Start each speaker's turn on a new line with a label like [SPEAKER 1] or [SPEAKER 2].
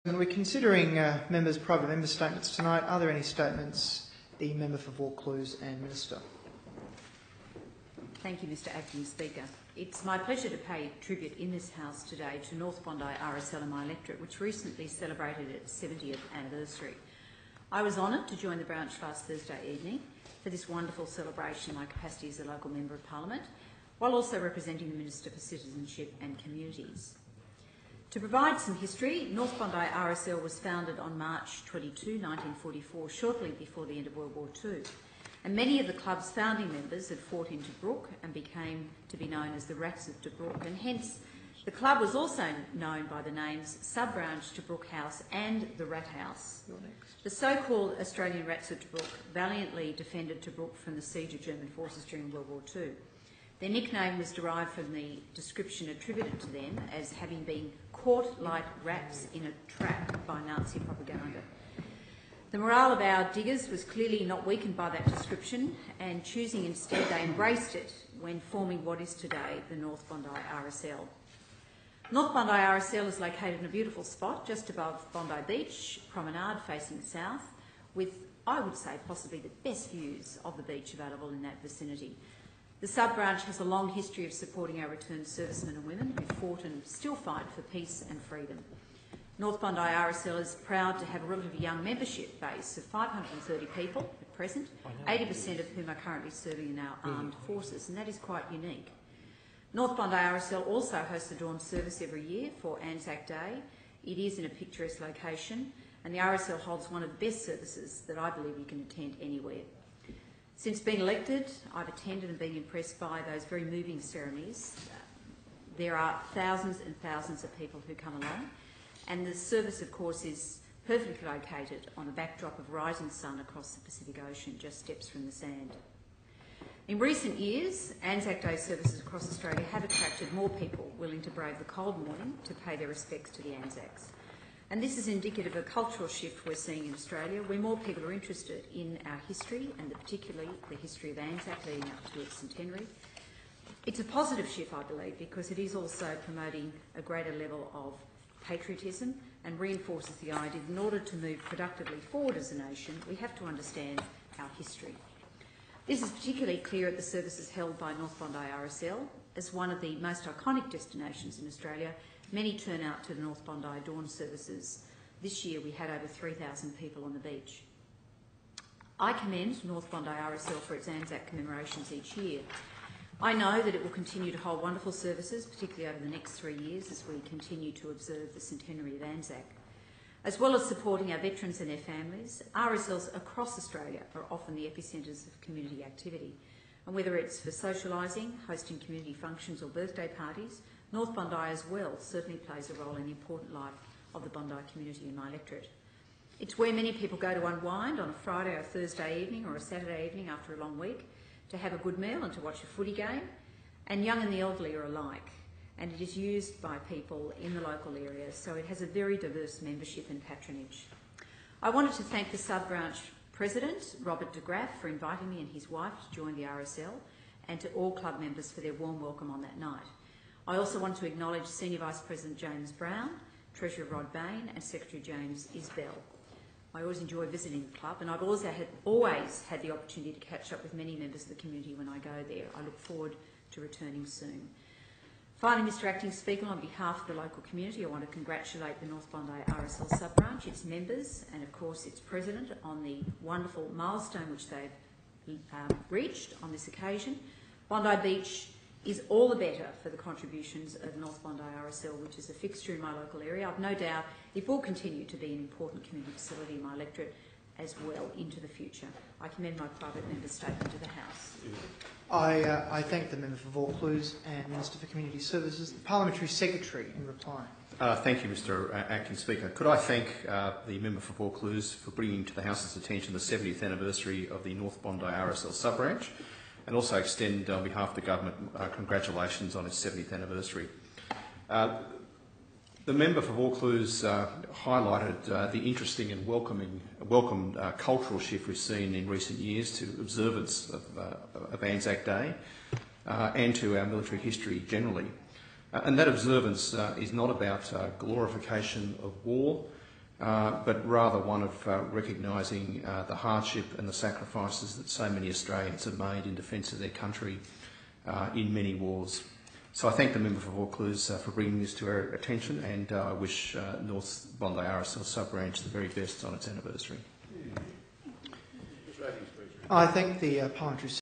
[SPEAKER 1] And we're considering members' private member statements tonight. Are there any statements? The member for Vaucluse and Minister.
[SPEAKER 2] Thank you, Mr Acting Speaker. It's my pleasure to pay tribute in this House today to North Bondi RSL and my electorate, which recently celebrated its 70th anniversary. I was honoured to join the branch last Thursday evening for this wonderful celebration in my capacity as a local Member of Parliament, while also representing the Minister for Citizenship and Communities. To provide some history, North Bondi RSL was founded on March 22, 1944, shortly before the end of World War II. And many of the club's founding members had fought into Tobruk and became to be known as the Rats of Tobruk, and hence the club was also known by the names Sub-Branch Tobruk House and the Rat House. The so-called Australian Rats of Tobruk valiantly defended Tobruk from the siege of German forces during World War II. Their nickname was derived from the description attributed to them as having been caught like rats in a trap by Nazi propaganda. The morale of our diggers was clearly not weakened by that description, and choosing instead they embraced it when forming what is today the North Bondi RSL. North Bondi RSL is located in a beautiful spot just above Bondi Beach, promenade facing south, with, I would say, possibly the best views of the beach available in that vicinity. The sub-branch has a long history of supporting our returned servicemen and women who fought and still fight for peace and freedom. North Bondi RSL is proud to have a relatively young membership base of 530 people at present, 80% of whom are currently serving in our armed forces, and that is quite unique. North Bondi RSL also hosts a dawn service every year for Anzac Day. It is in a picturesque location, and the RSL holds one of the best services that I believe you can attend anywhere. Since being elected, I've attended and been impressed by those very moving ceremonies. There are thousands and thousands of people who come along, and the service, of course, is perfectly located on a backdrop of rising sun across the Pacific Ocean, just steps from the sand. In recent years, Anzac Day services across Australia have attracted more people willing to brave the cold morning to pay their respects to the Anzacs. And this is indicative of a cultural shift we're seeing in Australia, where more people are interested in our history, and particularly the history of Anzac leading up to its centenary. It's a positive shift, I believe, because it is also promoting a greater level of patriotism and reinforces the idea that in order to move productively forward as a nation, we have to understand our history. This is particularly clear at the services held by North Bondi RSL. As one of the most iconic destinations in Australia, many turn out to the North Bondi dawn services. This year we had over 3,000 people on the beach. I commend North Bondi RSL for its Anzac commemorations each year. I know that it will continue to hold wonderful services, particularly over the next 3 years as we continue to observe the centenary of Anzac. As well as supporting our veterans and their families, RSLs across Australia are often the epicentres of community activity. And whether it's for socialising, hosting community functions or birthday parties, North Bondi as well certainly plays a role in the important life of the Bondi community in my electorate. It's where many people go to unwind on a Friday or Thursday evening or a Saturday evening after a long week, to have a good meal and to watch a footy game, and young and the elderly are alike. And it is used by people in the local area, so it has a very diverse membership and patronage. I wanted to thank the sub-branch president, Robert de Graaf, for inviting me and his wife to join the RSL, and to all club members for their warm welcome on that night. I also want to acknowledge Senior Vice President James Brown, Treasurer Rod Bain and Secretary James Isbell. I always enjoy visiting the club, and I've always had the opportunity to catch up with many members of the community when I go there. I look forward to returning soon. Finally, Mr Acting Speaker, on behalf of the local community, I want to congratulate the North Bondi RSL sub-branch, its members and of course its president on the wonderful milestone which they've reached on this occasion. Bondi Beach is all the better for the contributions of North Bondi RSL, which is a fixture in my local area. I've no doubt it will continue to be an important community facility in my electorate as well into the future. I commend my private member's statement to the House.
[SPEAKER 1] I thank the member for Vaucluse and Minister for Community Services. The Parliamentary Secretary in reply.
[SPEAKER 3] Thank you, Mr Acting Speaker. Could I thank the member for Vaucluse for bringing to the House's attention the 70th anniversary of the North Bondi RSL sub-branch, and also extend on behalf of the government congratulations on its 70th anniversary. The member for Vaucluse highlighted the interesting and welcome cultural shift we've seen in recent years to observance of Anzac Day and to our military history generally. And that observance is not about glorification of war, but rather one of recognising the hardship and the sacrifices that so many Australians have made in defence of their country in many wars. So I thank the member for Vaucluse for bringing this to our attention, and I wish North Bondi RSL sub-branch the very best on its anniversary.
[SPEAKER 1] I thank the parliamentary